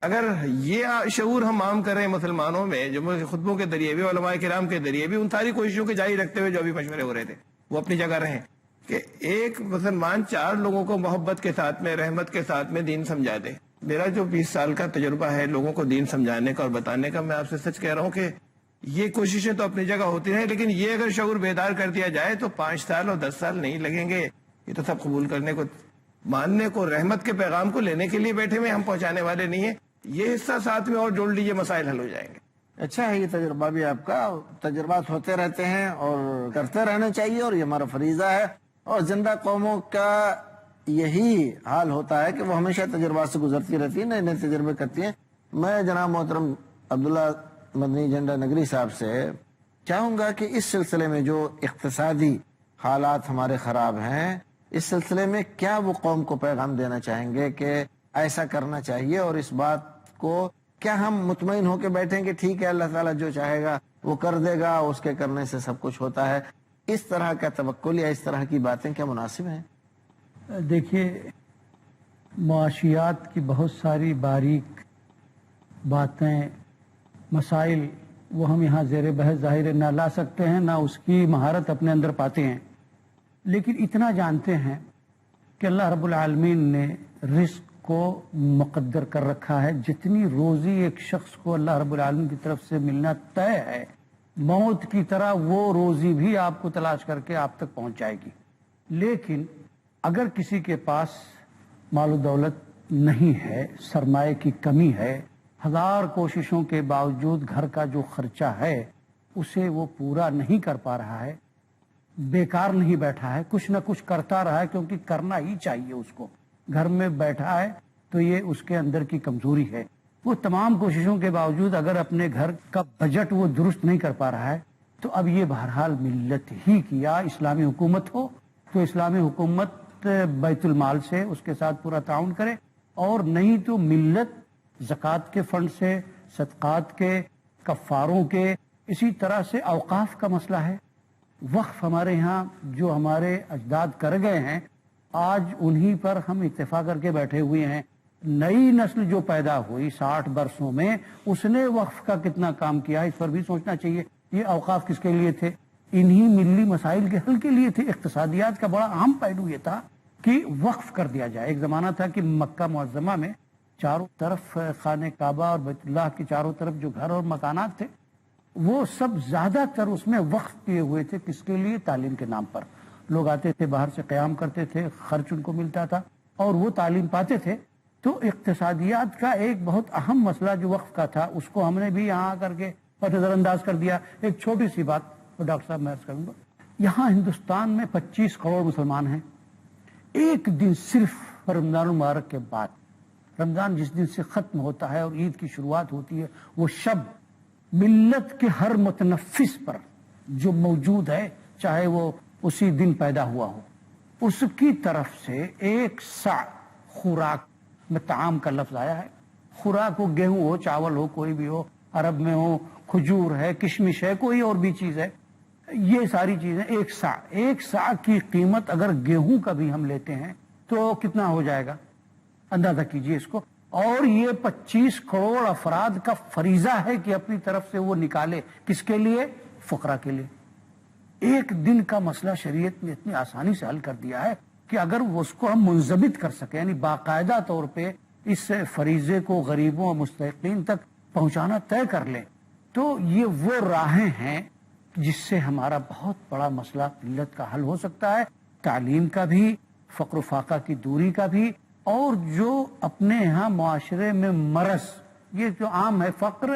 اگر یہ شعور ہم عام کریں مسلمانوں میں، جو خطبوں کے ذریعے بھی، علماء کرام کے ذریعے بھی، ان ساری کوششوں کے جاری رکھتے ہوئے جو ابھی مشورے ہو رہے تھے وہ اپنی جگہ رہیں، کہ ایک مسلمان 4 لوگوں کو محبت کے ساتھ میں، رحمت کے ساتھ میں دین سمجھا دے۔ میرا جو 20 سال کا تجربہ ہے لوگوں کو دین سمجھانے کا اور بتانے کا، میں آپ سے سچ کہہ رہا ہوں کہ یہ کوششیں تو اپنی جگہ ہوتی ہیں، لیکن یہ اگر شعور بیدار کر دیا جائے تو 5 سال اور 10 سال نہیں لگیں گے۔ یہ تو سب قبول کرنے کو، ماننے کو، رحمت کے پیغام کو لینے کے لیے بیٹھے ہوئے، ہم پہنچانے والے نہیں ہیں۔ یہ حصہ ساتھ میں اور جوڑ لیجیے، مسائل حل ہو جائیں گے۔ اچھا ہے یہ تجربہ بھی آپ کا، تجربات ہوتے رہتے ہیں اور کرتے رہنا چاہیے، اور یہ ہمارا فریضہ ہے۔ اور زندہ قوموں کا یہی حال ہوتا ہے کہ وہ ہمیشہ تجربات سے گزرتی رہتی ہیں، نئے نئے تجربے کرتی ہیں۔ میں جناب محترم عبداللہ مدنی جھنڈا نگری صاحب سے چاہوں گا کہ اس سلسلے میں جو اقتصادی حالات ہمارے خراب ہیں، اس سلسلے میں کیا وہ قوم کو پیغام دینا چاہیں گے کہ ایسا کرنا چاہیے، اور اس بات کو کیا ہم مطمئن ہو کے بیٹھیں کہ ٹھیک ہے اللہ تعالیٰ جو چاہے گا وہ کر دے گا، اس کے کرنے سے سب کچھ ہوتا ہے؟ اس طرح کا توکل یا اس طرح کی باتیں کیا مناسب ہیں؟ دیکھیے، معاشیات کی بہت ساری باریک باتیں، مسائل، وہ ہم یہاں زیر بحث ظاہر نہ لا سکتے ہیں، نہ اس کی مہارت اپنے اندر پاتے ہیں، لیکن اتنا جانتے ہیں کہ اللہ رب العالمین نے رزق کو مقدر کر رکھا ہے۔ جتنی روزی ایک شخص کو اللہ رب العالمین کی طرف سے ملنا طے ہے، موت کی طرح وہ روزی بھی آپ کو تلاش کر کے آپ تک پہنچ جائے گی۔ لیکن اگر کسی کے پاس مال و دولت نہیں ہے، سرمایہ کی کمی ہے، 1000 کوششوں کے باوجود گھر کا جو خرچہ ہے اسے وہ پورا نہیں کر پا رہا ہے، بیکار نہیں بیٹھا ہے، کچھ نہ کچھ کرتا رہا ہے، کیونکہ کرنا ہی چاہیے اس کو، گھر میں بیٹھا ہے تو یہ اس کے اندر کی کمزوری ہے۔ وہ تمام کوششوں کے باوجود اگر اپنے گھر کا بجٹ وہ درست نہیں کر پا رہا ہے، تو اب یہ بہرحال ملت ہی کی، یا اسلامی حکومت ہو تو اسلامی حکومت بیت المال سے اس کے ساتھ پورا تعاون کرے، اور نہیں تو ملت زکوٰۃ کے فنڈ سے، صدقات کے، کفاروں کے، اسی طرح سے اوقاف کا مسئلہ ہے۔ وقف ہمارے ہاں جو ہمارے اجداد کر گئے ہیں، آج انہی پر ہم اتفاق کر کے بیٹھے ہوئے ہیں۔ نئی نسل جو پیدا ہوئی 60 برسوں میں، اس نے وقف کا کتنا کام کیا، اس پر بھی سوچنا چاہیے۔ یہ اوقاف کس کے لیے تھے؟ انہی ملی مسائل کے حل کے لیے تھے۔ اقتصادیات کا بڑا اہم پہلو یہ تھا کہ وقف کر دیا جائے۔ ایک زمانہ تھا کہ مکہ معظمہ میں چاروں طرف خانہ کعبہ اور بیت اللہ کی چاروں طرف جو گھر اور مکانات تھے، وہ سب زیادہ تر اس میں وقف کیے ہوئے تھے۔ کس کے لیے؟ تعلیم کے نام پر۔ لوگ آتے تھے باہر سے، قیام کرتے تھے، خرچ ان کو ملتا تھا اور وہ تعلیم پاتے تھے۔ تو اقتصادیات کا ایک بہت اہم مسئلہ جو وقف کا تھا، اس کو ہم نے بھی یہاں کر کے نظر انداز کر دیا۔ ایک چھوٹی سی بات ڈاکٹر صاحب میں عرض کروں گا، یہاں ہندوستان میں 25 کروڑ مسلمان ہیں۔ ایک دن صرف رمضان المبارک کے بعد، رمضان جس دن سے ختم ہوتا ہے اور عید کی شروعات ہوتی ہے، وہ شب ملت کے ہر متنفس پر جو موجود ہے، چاہے وہ اسی دن پیدا ہوا ہو، اس کی طرف سے 1 سع خوراک میں طعام کا لفظ آیا ہے۔ خوراک ہو، گیہوں ہو، چاول ہو، کوئی بھی ہو، عرب میں ہو، کھجور ہے، کشمش ہے، کوئی اور بھی چیز ہے، یہ ساری چیزیں 1 سع کی قیمت اگر گیہوں کا بھی ہم لیتے ہیں تو کتنا ہو جائے گا، اندازہ کیجئے اس کو۔ اور یہ 25 کروڑ افراد کا فریضہ ہے کہ اپنی طرف سے وہ نکالے، کس کے لیے؟ فقراء کے لیے۔ ایک دن کا مسئلہ شریعت نے اتنی آسانی سے حل کر دیا ہے کہ اگر اس کو ہم منضبط کر سکیں، یعنی باقاعدہ طور پہ اس فریضے کو غریبوں اور مستحقین تک پہنچانا طے کر لیں، تو یہ وہ راہیں ہیں جس سے ہمارا بہت بڑا مسئلہ ملت کا حل ہو سکتا ہے، تعلیم کا بھی، فقر و فاقہ کی دوری کا بھی، اور جو اپنے یہاں معاشرے میں مرض، یہ جو عام ہے، فقر،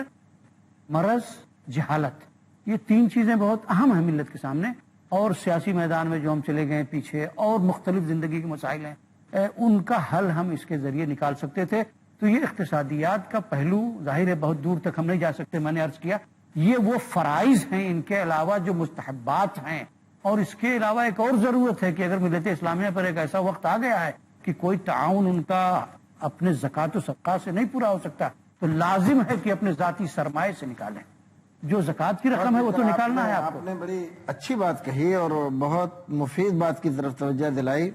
مرض، جہالت، یہ 3 چیزیں بہت اہم ہیں ملت کے سامنے، اور سیاسی میدان میں جو ہم چلے گئے پیچھے، اور مختلف زندگی کے مسائل ہیں، ان کا حل ہم اس کے ذریعے نکال سکتے تھے۔ تو یہ اقتصادیات کا پہلو ظاہر ہے بہت دور تک ہم نہیں جا سکتے، میں نے عرض کیا یہ وہ فرائض ہیں، ان کے علاوہ جو مستحبات ہیں، اور اس کے علاوہ ایک اور ضرورت ہے کہ اگر ملت اسلامیہ پر ایک ایسا وقت آ گیا ہے کہ کوئی تعاون ان کا اپنے زکوٰۃ و صدقہ سے نہیں پورا ہو سکتا، تو لازم ہے کہ اپنے ذاتی سرمایہ سے نکالیں۔ جو زکوٰۃ کی رقم ہے وہ تو نکالنا ہے آپ کو۔ آپ نے بڑی اچھی بات کہی اور بہت مفید بات کی طرف توجہ دلائی۔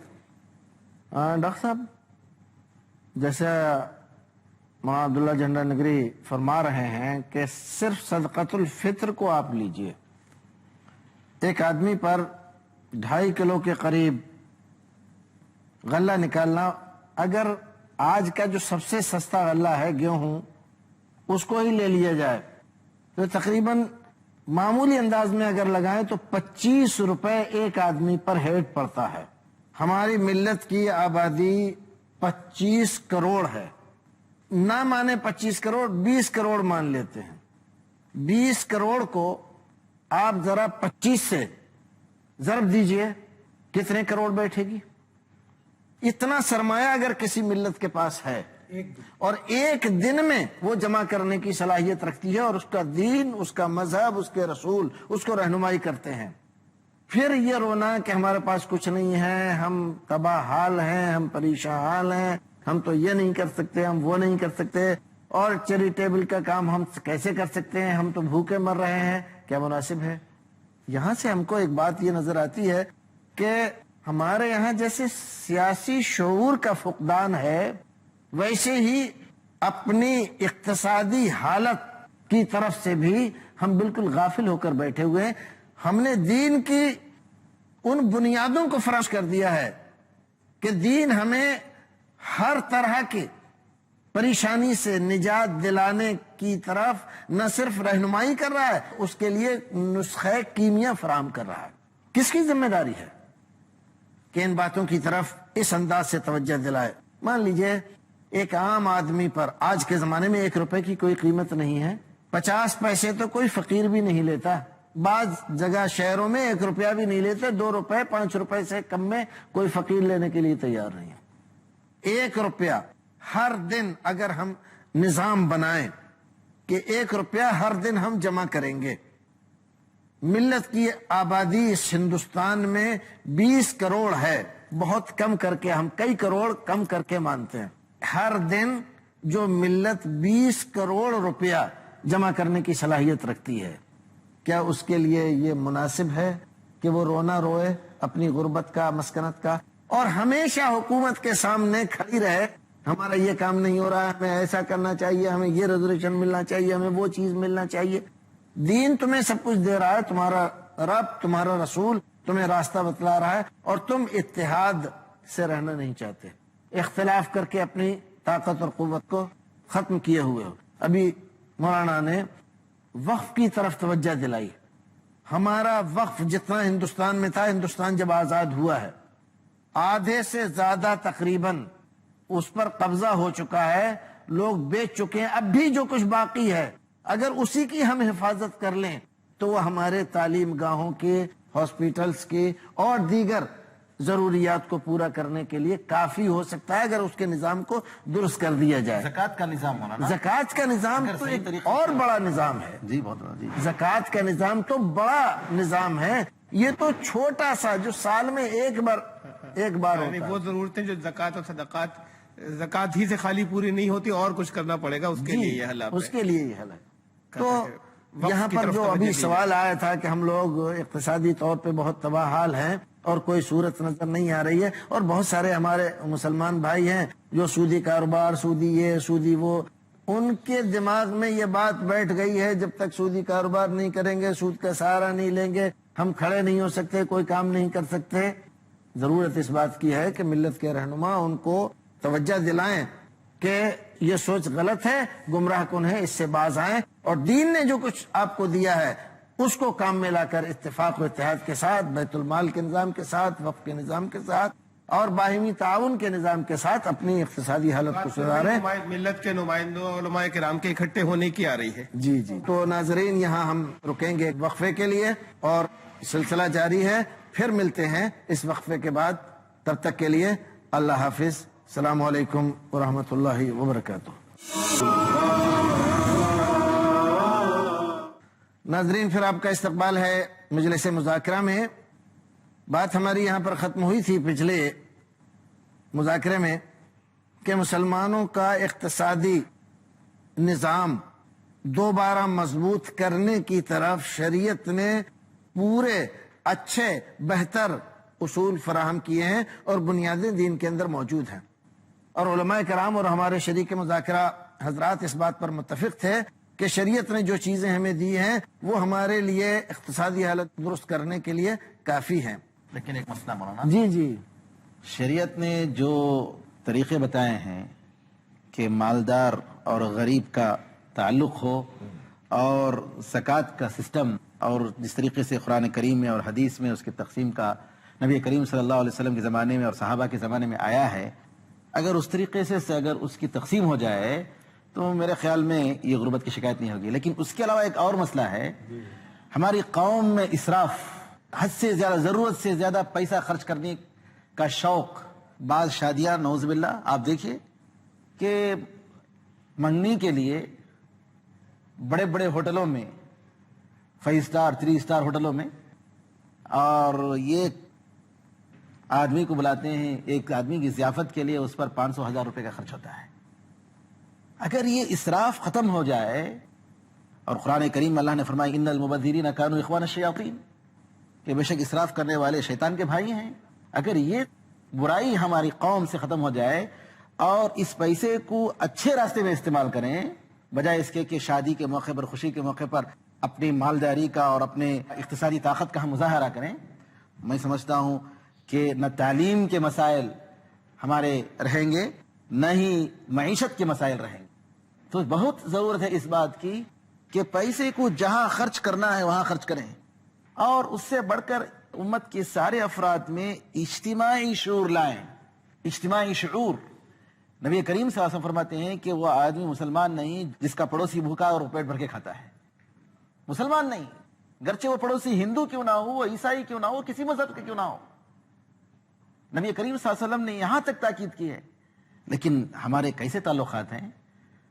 ڈاکٹر صاحب، جیسا مولانا عبداللہ جھنڈا نگری فرما رہے ہیں کہ صرف صدقۃ الفطر کو آپ لیجئے، ایک آدمی پر 2.5 کلو کے قریب غلہ نکالنا، اگر آج کا جو سب سے سستا غلہ ہے گیہوں، اس کو ہی لے لیا جائے تو تقریباً معمولی انداز میں اگر لگائیں تو 25 روپے ایک آدمی پر ہیڈ پڑتا ہے۔ ہماری ملت کی آبادی 25 کروڑ ہے، نہ مانے 25 کروڑ، 20 کروڑ مان لیتے ہیں۔ 20 کروڑ کو آپ ذرا 25 سے ضرب دیجئے، کتنے کروڑ بیٹھے گی؟ اتنا سرمایہ اگر کسی ملت کے پاس ہے اور ایک دن میں وہ جمع کرنے کی صلاحیت رکھتی ہے، اور اس کا دین، اس کا مذہب، اس کے رسول اس کو رہنمائی کرتے ہیں، پھر یہ رونا کہ ہمارے پاس کچھ نہیں ہے، ہم تباہ حال ہیں، ہم پریشان حال ہیں، ہم تو یہ نہیں کر سکتے، ہم وہ نہیں کر سکتے، اور چیریٹیبل کا کام ہم کیسے کر سکتے ہیں، ہم تو بھوکے مر رہے ہیں، کیا مناسب ہے؟ یہاں سے ہم کو ایک بات یہ نظر آتی ہے کہ ہمارے یہاں جیسے سیاسی شعور کا فقدان ہے، ویسے ہی اپنی اقتصادی حالت کی طرف سے بھی ہم بالکل غافل ہو کر بیٹھے ہوئے ہیں۔ ہم نے دین کی ان بنیادوں کو فراموش کر دیا ہے کہ دین ہمیں ہر طرح کی پریشانی سے نجات دلانے کی طرف نہ صرف رہنمائی کر رہا ہے، اس کے لیے نسخہ کیمیا فراہم کر رہا ہے۔ کس کی ذمہ داری ہے کہ ان باتوں کی طرف اس انداز سے توجہ دلائے؟ مان لیجئے ایک عام آدمی پر آج کے زمانے میں 1 روپے کی کوئی قیمت نہیں ہے، 50 پیسے تو کوئی فقیر بھی نہیں لیتا، بعض جگہ شہروں میں 1 روپیہ بھی نہیں لیتے، 2 روپے 5 روپے سے کم میں کوئی فقیر لینے کے لیے تیار نہیں ہے۔ 1 روپیہ ہر دن اگر ہم نظام بنائیں کہ 1 روپیہ ہر دن ہم جمع کریں گے، ملت کی آبادی اس ہندوستان میں 20 کروڑ ہے، بہت کم کر کے ہم کئی کروڑ کم کر کے مانتے ہیں، ہر دن جو ملت 20 کروڑ روپیہ جمع کرنے کی صلاحیت رکھتی ہے، کیا اس کے لیے یہ مناسب ہے کہ وہ رونا روئے اپنی غربت کا، مسکنت کا، اور ہمیشہ حکومت کے سامنے کھڑی رہے ہمارا یہ کام نہیں ہو رہا ہے، ہمیں ایسا کرنا چاہیے، ہمیں یہ ریزرویشن ملنا چاہیے، ہمیں وہ چیز ملنا چاہیے؟ دین تمہیں سب کچھ دے رہا ہے، تمہارا رب، تمہارا رسول تمہیں راستہ بتلا رہا ہے، اور تم اتحاد سے رہنا نہیں چاہتے، اختلاف کر کے اپنی طاقت اور قوت کو ختم کیے ہوئے ہو۔ ابھی مولانا نے وقف کی طرف توجہ دلائی۔ ہمارا وقف جتنا ہندوستان میں تھا، ہندوستان جب آزاد ہوا ہے، آدھے سے زیادہ تقریباً اس پر قبضہ ہو چکا ہے، لوگ بیچ چکے ہیں۔ اب بھی جو کچھ باقی ہے، اگر اسی کی ہم حفاظت کر لیں تو وہ ہمارے تعلیم گاہوں کے، ہاسپیٹلز کے اور دیگر ضروریات کو پورا کرنے کے لیے کافی ہو سکتا ہے، اگر اس کے نظام کو درست کر دیا جائے۔ زکوٰۃ کا نظام ہونا نا، زکوٰۃ کا نظام تو ایک اور بڑا نظام ہے جی بہت بڑا، جی زکوٰۃ کا نظام تو بڑا نظام ہے، یہ تو چھوٹا سا جو سال میں ایک بار یعنی ہوتا ہے۔ وہ ضرورتیں جو زکوٰۃ اور صدقات، زکوٰۃ ہی سے خالی پوری نہیں ہوتی، اور کچھ کرنا پڑے گا اس کے لیے، یہ حل آپ اس کے لیے یہ حل ہے۔ تو وقت یہاں کی پر طرف جو توجہ ابھی دی سوال آیا تھا کہ ہم لوگ اقتصادی طور پہ بہت تباہ حال ہیں اور کوئی صورت نظر نہیں آ رہی ہے، اور بہت سارے ہمارے مسلمان بھائی ہیں جو سودی کاروبار، سودی یہ، سودی وہ، ان کے دماغ میں یہ بات بیٹھ گئی ہے جب تک سودی کاروبار نہیں کریں گے، سود کا سہارا نہیں لیں گے، ہم کھڑے نہیں ہو سکتے، کوئی کام نہیں کر سکتے۔ ضرورت اس بات کی ہے کہ ملت کے رہنما ان کو توجہ دلائیں کہ یہ سوچ غلط ہے، گمراہ کن ہے، اس سے باز آئیں، اور دین نے جو کچھ آپ کو دیا ہے اس کو کام میں لا کر اتفاق و اتحاد کے ساتھ، بیت المال کے نظام کے ساتھ، وقف کے نظام کے ساتھ اور باہمی تعاون کے نظام کے ساتھ اپنی اقتصادی حالت کو سدھاریں۔ ملت کے نمائندوں، علماء کرام کے اکٹھے ہونے کی آ رہی ہے۔ جی تو ناظرین، یہاں ہم رکیں گے ایک وقفے کے لیے، اور سلسلہ جاری ہے، پھر ملتے ہیں اس وقفے کے بعد۔ تب تک کے لیے اللہ حافظ، السلام علیکم ورحمۃ اللہ وبرکاتہ۔ ناظرین، پھر آپ کا استقبال ہے مجلس مذاکرہ میں۔ بات ہماری یہاں پر ختم ہوئی تھی پچھلے مذاکرے میں کہ مسلمانوں کا اقتصادی نظام دوبارہ مضبوط کرنے کی طرف شریعت نے پورے اچھے بہتر اصول فراہم کیے ہیں اور بنیادیں دین کے اندر موجود ہیں، اور علماء کرام اور ہمارے شریک مذاکرہ حضرات اس بات پر متفق تھے کہ شریعت نے جو چیزیں ہمیں دی ہیں وہ ہمارے لیے اقتصادی حالت درست کرنے کے لیے کافی ہیں. لیکن ایک مسئلہ مولانا، جی جی شریعت نے جو طریقے بتائے ہیں کہ مالدار اور غریب کا تعلق ہو اور زکوٰۃ کا سسٹم، اور جس طریقے سے قرآن کریم میں اور حدیث میں اس کی تقسیم کا نبی کریم صلی اللہ علیہ وسلم کے زمانے میں اور صحابہ کے زمانے میں آیا ہے، اگر اس طریقے سے اگر اس کی تقسیم ہو جائے تو میرے خیال میں یہ غربت کی شکایت نہیں ہوگی. لیکن اس کے علاوہ ایک اور مسئلہ ہے، ہماری قوم میں اسراف، حد سے زیادہ، ضرورت سے زیادہ پیسہ خرچ کرنے کا شوق. بعض شادیاں نعوذ باللہ آپ دیکھیے کہ منگنی کے لیے بڑے بڑے ہوٹلوں میں، 5 سٹار 3 سٹار ہوٹلوں میں، اور یہ آدمی کو بلاتے ہیں، ایک آدمی کی ضیافت کے لیے اس پر 500,000 روپے کا خرچ ہوتا ہے. اگر یہ اسراف ختم ہو جائے، اور قرآن کریم میں اللہ نے فرمایا ان المبذرین کانوا اخوان الشیاطین، کہ بے شک اسراف کرنے والے شیطان کے بھائی ہیں، اگر یہ برائی ہماری قوم سے ختم ہو جائے اور اس پیسے کو اچھے راستے میں استعمال کریں، بجائے اس کے کہ شادی کے موقع پر، خوشی کے موقع پر اپنی مالداری کا اور اپنے اقتصادی طاقت کا ہم مظاہرہ کریں، میں سمجھتا ہوں کہ نہ تعلیم کے مسائل ہمارے رہیں گے، نہ ہی معیشت کے مسائل رہیں گے. تو بہت ضرورت ہے اس بات کی کہ پیسے کو جہاں خرچ کرنا ہے وہاں خرچ کریں، اور اس سے بڑھ کر امت کے سارے افراد میں اجتماعی شعور لائیں. اجتماعی شعور، نبی کریم صلی اللہ علیہ وسلم فرماتے ہیں کہ وہ آدمی مسلمان نہیں جس کا پڑوسی بھوکا اور پیٹ بھر کے کھاتا ہے. مسلمان نہیں، گرچہ وہ پڑوسی ہندو کیوں نہ ہو، وہ عیسائی کیوں نہ ہو، کسی مذہب کے کیوں نہ ہو. نبی کریم صلی اللہ علیہ وسلم نے یہاں تک تاکید کی ہے. لیکن ہمارے کیسے تعلقات ہیں،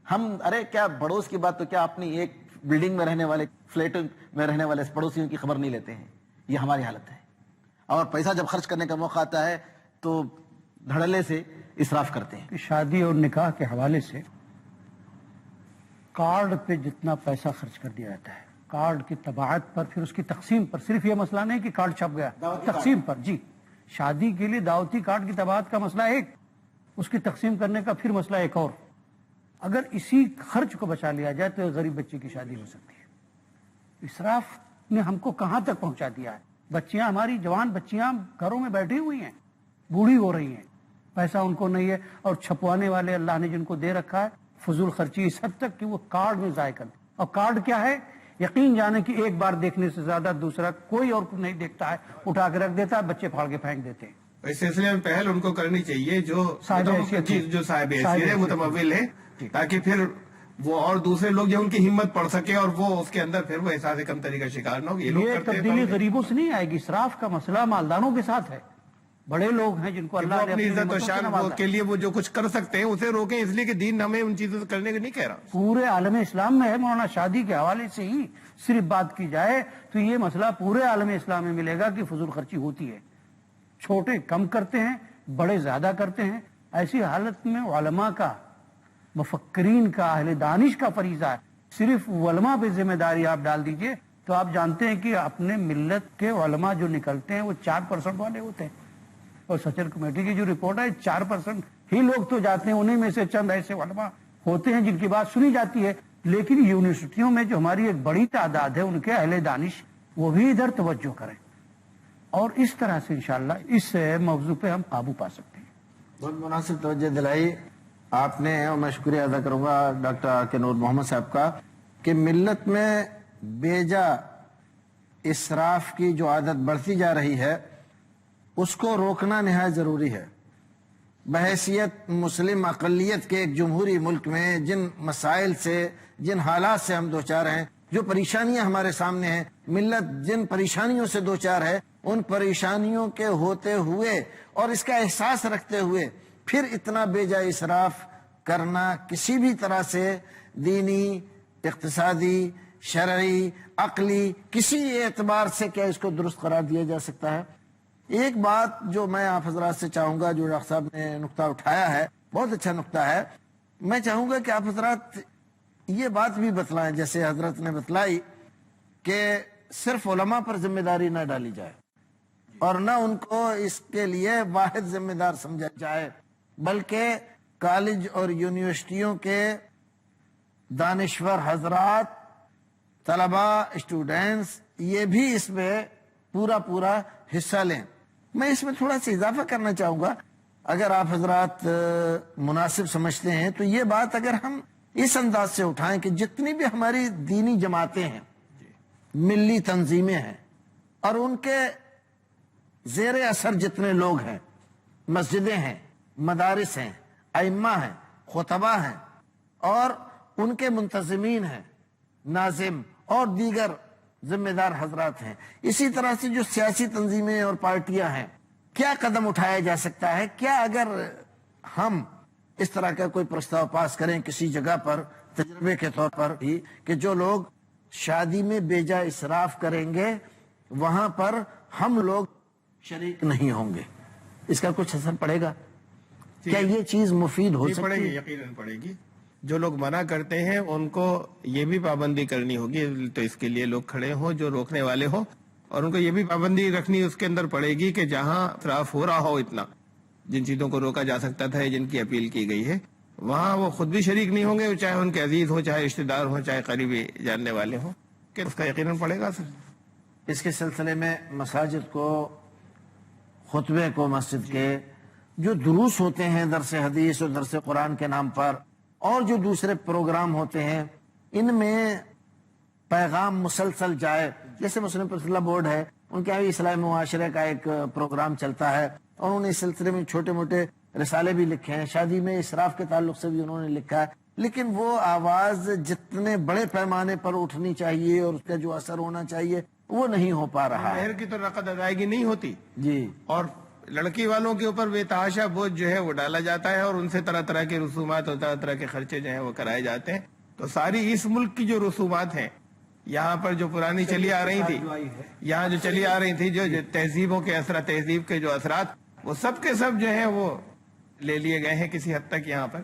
ہم ارے کیا پڑوس کی بات تو کیا اپنی ایک بلڈنگ میں رہنے والے، فلیٹ میں رہنے والے پڑوسیوں کی خبر نہیں لیتے ہیں. یہ ہماری حالت ہے. اور پیسہ جب خرچ کرنے کا موقع آتا ہے تو دھڑلے سے اسراف کرتے ہیں. شادی اور نکاح کے حوالے سے کارڈ پہ جتنا پیسہ خرچ کر دیا جاتا ہے، کارڈ کی طباعت پر، پھر اس کی تقسیم پر، صرف یہ مسئلہ نہیں کہ کارڈ چھپ گیا، تقسیم پر. جی، شادی کے لیے دعوتی کارڈ کی طباعت کا مسئلہ ایک، اس کی تقسیم کرنے کا پھر مسئلہ ایک اور. اگر اسی خرچ کو بچا لیا جائے تو ایک غریب بچے کی شادی ہو سکتی ہے. اسراف نے ہم کو کہاں تک پہنچا دیا ہے. بچیاں، ہماری جوان بچیاں گھروں میں بیٹھی ہوئی ہیں، بوڑھی ہو رہی ہیں، پیسہ ان کو نہیں ہے، اور چھپوانے والے اللہ نے جن کو دے رکھا ہے فضول خرچی اس حد تک کہ وہ کارڈ میں ضائع کر دیں. اور کارڈ کیا ہے، یقین جانے کہ ایک بار دیکھنے سے زیادہ دوسرا کوئی اور نہیں دیکھتا ہے، اٹھا کے رکھ دیتا ہے، بچے پھاڑ کے پھینک دیتے ہیں. اس سلسلے میں پہل ان کو کرنی چاہیے جو صاحب حیثیت ہے، جو صاحب حیثیت ہے، متمول ہے، تاکہ پھر وہ اور دوسرے لوگ جو ان کی ہمت پڑ سکے اور وہ اس کے اندر پھر وہ احساس کمتری کا شکار نہ ہو. یہ لوگ یہ کرتے ہیں تبدیلی غریبوں سے نہیں آئے گی. اسراف کا مسئلہ مالداروں کے ساتھ ہے. بڑے لوگ ہیں جن کو کہ وہ اللہ نے اپنی اپنی عزت و نعمتوں سے شان نوازا. کے لیے وہ جو کچھ کر سکتے ہیں اسے روکیں، اس لیے کہ دین ہمیں ان چیزوں سے کرنے کے نہیں کہہ رہا. پورے عالم اسلام میں ہے مولانا. شادی کے حوالے سے ہی صرف بات کی جائے تو یہ مسئلہ پورے عالم اسلام میں ملے گا کہ فضول خرچی ہوتی ہے. چھوٹے کم کرتے ہیں، بڑے زیادہ کرتے ہیں. ایسی حالت میں علماء کا، مفکرین کا، اہل دانش کا فریضہ ہے. صرف علماء پہ ذمہ داری آپ ڈال دیجئے تو آپ جانتے ہیں کہ اپنے ملت کے علماء جو نکلتے ہیں وہ 4% والے ہوتے ہیں. اور سچر کمیٹی کی جو رپورٹ ہے 4% ہی لوگ تو جاتے ہیں. انہیں میں سے چند ایسے علماء ہوتے ہیں جن کی بات سنی جاتی ہے. لیکن یونیورسٹیوں میں جو ہماری ایک بڑی تعداد ہے ان کے اہل دانش، وہ بھی ادھر توجہ کریں، اور اس طرح سے انشاءاللہ اس موضوع پہ ہم قابو پا سکتے ہیں. بہت مناسب توجہ دلائی آپ نے، اور میں شکریہ ادا کروں گا ڈاکٹر کے نور محمد صاحب کا کہ ملت میں بیجا اسراف کی جو عادت بڑھتی جا رہی ہے اس کو روکنا نہایت ضروری ہے. بحیثیت مسلم اقلیت کے ایک جمہوری ملک میں جن مسائل سے، جن حالات سے ہم دوچار ہیں، جو پریشانیاں ہمارے سامنے ہیں، ملت جن پریشانیوں سے دوچار ہے، ان پریشانیوں کے ہوتے ہوئے اور اس کا احساس رکھتے ہوئے پھر اتنا بیجا اسراف کرنا کسی بھی طرح سے دینی، اقتصادی، شرعی، عقلی، کسی اعتبار سے کیا اس کو درست قرار دیا جا سکتا ہے. ایک بات جو میں آپ حضرات سے چاہوں گا، جو ڈاکٹر صاحب نے نقطہ اٹھایا ہے بہت اچھا نقطہ ہے، میں چاہوں گا کہ آپ حضرات یہ بات بھی بتلائیں جیسے حضرت نے بتلائی کہ صرف علماء پر ذمہ داری نہ ڈالی جائے اور نہ ان کو اس کے لیے واحد ذمہ دار سمجھا جائے، بلکہ کالج اور یونیورسٹیوں کے دانشور حضرات، طلباء، اسٹوڈینٹس، یہ بھی اس میں پورا حصہ لیں۔ میں اس میں تھوڑا سا اضافہ کرنا چاہوں گا، اگر آپ حضرات مناسب سمجھتے ہیں تو یہ بات اگر ہم اس انداز سے اٹھائیں کہ جتنی بھی ہماری دینی جماعتیں ہیں، ملی تنظیمیں ہیں، اور ان کے زیر اثر جتنے لوگ ہیں، مسجدیں ہیں، مدارس ہیں، ائمہ ہیں، خطبہ ہیں، اور ان کے منتظمین ہیں، ناظم اور دیگر ذمہ دار حضرات ہیں، اسی طرح سے جو سیاسی تنظیمیں اور پارٹیاں ہیں، کیا قدم اٹھایا جا سکتا ہے؟ کیا اگر ہم اس طرح کا کوئی پرستاؤ پاس کریں کسی جگہ پر تجربے کے طور پر بھی کہ جو لوگ شادی میں بیجا اسراف کریں گے وہاں پر ہم لوگ شریک نہیں ہوں گے، اس کا کچھ اثر پڑے گا؟ کیا یہ چیز مفید ہو پڑے سکتی گی؟ ہے؟ یقیناً پڑے گی۔ جو لوگ منع کرتے ہیں ان کو یہ بھی پابندی کرنی ہوگی، تو اس کے لیے لوگ کھڑے ہوں جو روکنے والے ہوں، اور ان کو یہ بھی پابندی رکھنی اس کے اندر پڑے گی کہ جہاں اطراف ہو رہا ہو اتنا، جن چیزوں کو روکا جا سکتا تھا، جن کی اپیل کی گئی ہے، وہاں وہ خود بھی شریک نہیں ہوں گے، چاہے ان کے عزیز ہوں، چاہے رشتہ دار ہوں، چاہے قریبی جاننے والے ہوں، کہ اس کا یقیناً پڑے گا سر۔ اس کے سلسلے میں مساجد کو، خطبے کو، مسجد کے جو دروس ہوتے ہیں درس حدیث اور درس قرآن کے نام پر، اور جو دوسرے پروگرام ہوتے ہیں، ان میں پیغام مسلسل جائے۔ جیسے مسلم پرسنل بورڈ ہے، ان کے یہاں اصلاح معاشرے کا ایک پروگرام چلتا ہے، اور انہوں نے اس سلسلے میں چھوٹے موٹے رسالے بھی لکھے ہیں، شادی میں اسراف کے تعلق سے بھی انہوں نے لکھا ہے، لیکن وہ آواز جتنے بڑے پیمانے پر اٹھنی چاہیے اور اس کا جو اثر ہونا چاہیے وہ نہیں ہو پا رہا ہے۔ مہر کی تو نقد ادائیگی نہیں ہوتی، جی، اور لڑکی والوں کے اوپر بے تحاشا بوجھ جو ہے وہ ڈالا جاتا ہے، اور ان سے طرح طرح کے رسومات اور طرح طرح کے خرچے جو ہیں وہ کرائے جاتے ہیں۔ تو ساری اس ملک کی جو رسومات ہیں، یہاں پر جو پرانی چلی آ رہی تھی، یہاں جو چلی آ رہی تھی، جو تہذیبوں کے اثرات، تہذیب کے جو اثرات، وہ سب کے سب جو ہیں وہ لے لیے گئے ہیں کسی حد تک یہاں پر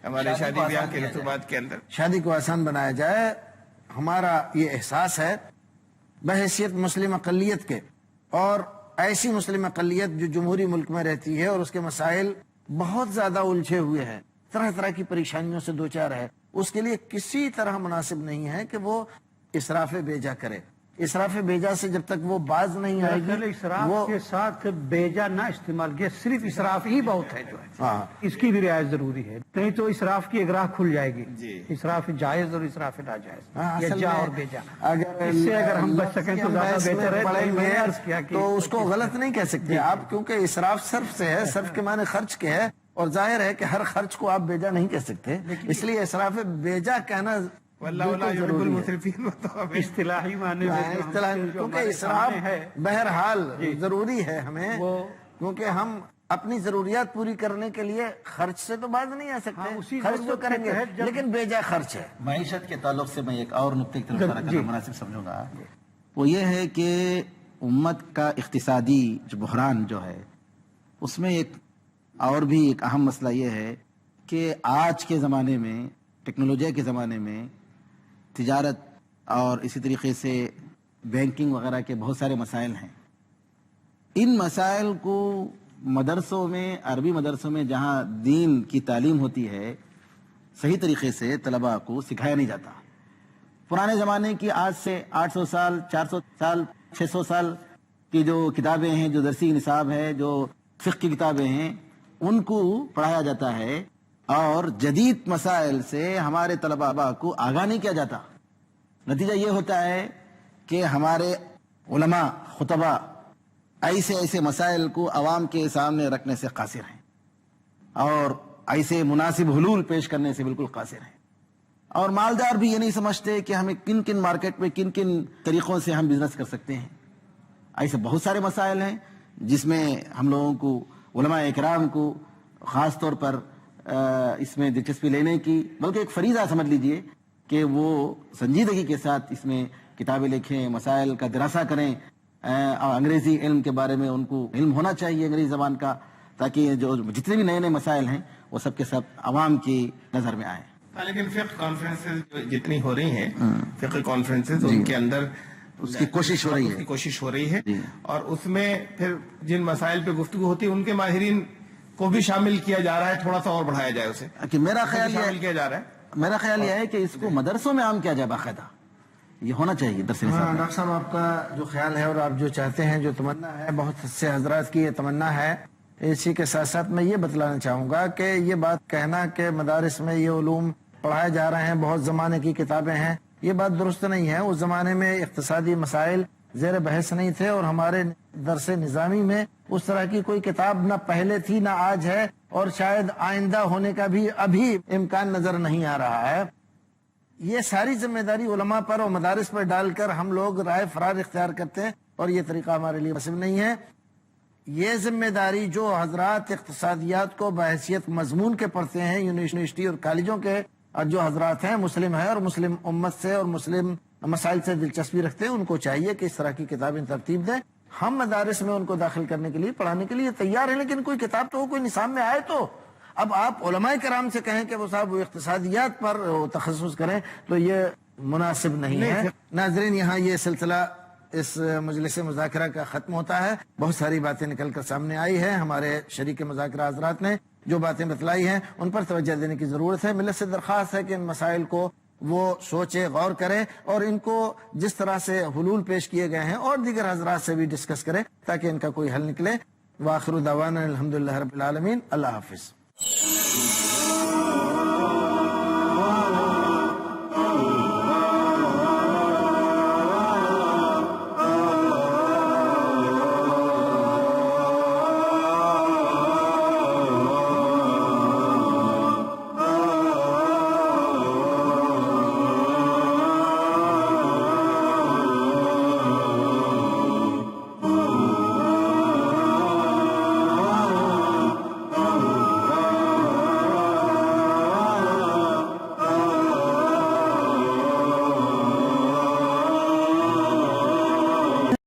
ہمارے شادی بیاہ کے رسومات کے اندر۔ شادی کو آسان بنایا جائے، ہمارا یہ احساس ہے بحیثیت مسلم اقلیت کے، اور ایسی مسلم اقلیت جو جمہوری ملک میں رہتی ہے اور اس کے مسائل بہت زیادہ الجھے ہوئے ہیں، طرح طرح کی پریشانیوں سے دوچار ہے، اس کے لیے کسی طرح مناسب نہیں ہے کہ وہ اسراف بیجا کرے۔ اسراف بیجا سے جب تک وہ باز نہیں آئے گی، اسراف وہ کے ساتھ بیجا نہ استعمال کیا، صرف اسراف ہی بہت ہے جو ہے، اس کی بھی رعایت ضروری ہے، نہیں تو اسراف کی ایک راہ کھل جائے گی۔ اسراف جائز اور اسراف ناجائز، یا جا اور بیجا، اس سے اگر ہم بچ سکیں تو زیادہ بہتر ہے۔ میں نے عرض کیا کہ تو اس کو غلط نہیں کہہ سکتے آپ، کیونکہ اسراف صرف سے ہے، صرف کے معنی خرچ کے ہے، اور ظاہر ہے کہ ہر خرچ کو آپ بیجا نہیں کہہ سکتے، اس لیے اسراف بیجا کہنا اصطلاحی معنی کیونکہ اسراف بہرحال ضروری ہے ہمیں، کیونکہ ہم اپنی ضروریات پوری کرنے کے لیے خرچ سے تو باز نہیں آ سکتے، خرچ تو کریں گے لیکن بیجا خرچ ہے۔ معیشت کے تعلق سے میں ایک اور نقطے کی طرف اشارہ کرنا مناسب سمجھوں گا، وہ یہ ہے کہ امت کا اقتصادی جو بحران جو ہے، اس میں ایک اور بھی ایک اہم مسئلہ یہ ہے کہ آج کے زمانے میں، ٹیکنالوجی کے زمانے میں، تجارت اور اسی طریقے سے بینکنگ وغیرہ کے بہت سارے مسائل ہیں۔ ان مسائل کو مدرسوں میں، عربی مدرسوں میں جہاں دین کی تعلیم ہوتی ہے، صحیح طریقے سے طلباء کو سکھایا نہیں جاتا۔ پرانے زمانے کی آج سے 800 سال، 400 سال، 600 سال کی جو کتابیں ہیں، جو درسی نصاب ہے، جو فقہ کی کتابیں ہیں، ان کو پڑھایا جاتا ہے، اور جدید مسائل سے ہمارے طلباء کو آگاہ نہیں کیا جاتا۔ نتیجہ یہ ہوتا ہے کہ ہمارے علماء، خطباء ایسے مسائل کو عوام کے سامنے رکھنے سے قاصر ہیں، اور ایسے مناسب حلول پیش کرنے سے بالکل قاصر ہیں، اور مالدار بھی یہ نہیں سمجھتے کہ ہمیں کن کن مارکیٹ میں کن کن طریقوں سے ہم بزنس کر سکتے ہیں۔ ایسے بہت سارے مسائل ہیں جس میں ہم لوگوں کو، علماء اکرام کو خاص طور پر اس میں دلچسپی لینے کی، بلکہ ایک فریضہ سمجھ لیجئے کہ وہ سنجیدگی کے ساتھ اس میں کتابیں لکھیں، مسائل کا دراسہ کریں، اور انگریزی علم کے بارے میں ان کو علم ہونا چاہیے انگریزی زبان کا، تاکہ جو جتنے بھی نئے نئے مسائل ہیں وہ سب کے سب عوام کی نظر میں آئیں۔ لیکن فقہ کانفرنسز جتنی ہو رہی ہیں، فقہ کانفرنسز، ان کے اندر اس کی کوشش ہو رہی ہے، اور اس میں پھر جن مسائل پہ گفتگو ہوتی ہے ان کے ماہرین کو بھی شامل کیا جا رہا ہے، تھوڑا سا اور بڑھایا جائے اسے، کہ میرا خیال شامل کیا جا رہا ہے۔ میرا خیال یہ ہے کہ اس کو مدرسوں میں عام کیا جائے باقاعدہ، یہ ہونا چاہیے درس نصاب ہاں میں۔ ڈاکٹر صاحب، آپ کا جو خیال ہے اور آپ جو چاہتے ہیں، جو تمنا ہے، بہت سے حضرات کی یہ تمنا ہے۔ اسی کے ساتھ ساتھ میں یہ بتلانا چاہوں گا کہ یہ بات کہنا کہ مدارس میں یہ علوم پڑھائے جا رہے ہیں، بہت زمانے کی کتابیں ہیں، یہ بات درست نہیں ہے۔ اس زمانے میں اقتصادی مسائل زیر بحث نہیں تھے، اور ہمارے درس نظامی میں اس طرح کی کوئی کتاب نہ پہلے تھی نہ آج ہے، اور شاید آئندہ ہونے کا بھی ابھی امکان نظر نہیں آ رہا ہے۔ یہ ساری ذمہ داری علماء پر اور مدارس پر ڈال کر ہم لوگ رائے فرار اختیار کرتے ہیں، اور یہ طریقہ ہمارے لیے مناسب نہیں ہے۔ یہ ذمہ داری جو حضرات اقتصادیات کو بحیثیت مضمون کے پڑھتے ہیں یونیورسٹی اور کالجوں کے، اور جو حضرات ہیں مسلم ہیں اور مسلم امت سے اور مسلم مسائل سے دلچسپی رکھتے ہیں، ان کو چاہیے کہ اس طرح کی کتابیں ترتیب دیں۔ ہم مدارس میں ان کو داخل کرنے کے لیے، پڑھانے کے لیے تیار ہیں، لیکن کوئی کتاب تو ہو، کوئی نصاب میں آئے تو۔ اب آپ علماء کرام سے کہیں کہ وہ صاحب وہ اقتصادیات پر تخصص کریں، تو یہ مناسب نہیں ہے۔ ناظرین، یہاں یہ سلسلہ اس مجلس مذاکرہ کا ختم ہوتا ہے۔ بہت ساری باتیں نکل کر سامنے آئی ہیں، ہمارے شریک مذاکرہ حضرات نے جو باتیں بتلائی ہیں ان پر توجہ دینے کی ضرورت ہے۔ ملت سے درخواست ہے کہ ان مسائل کو وہ سوچے، غور کریں، اور ان کو جس طرح سے حلول پیش کیے گئے ہیں اور دیگر حضرات سے بھی ڈسکس کریں تاکہ ان کا کوئی حل نکلے۔ وآخر دعوانا الحمدللہ رب العالمین۔ اللہ حافظ۔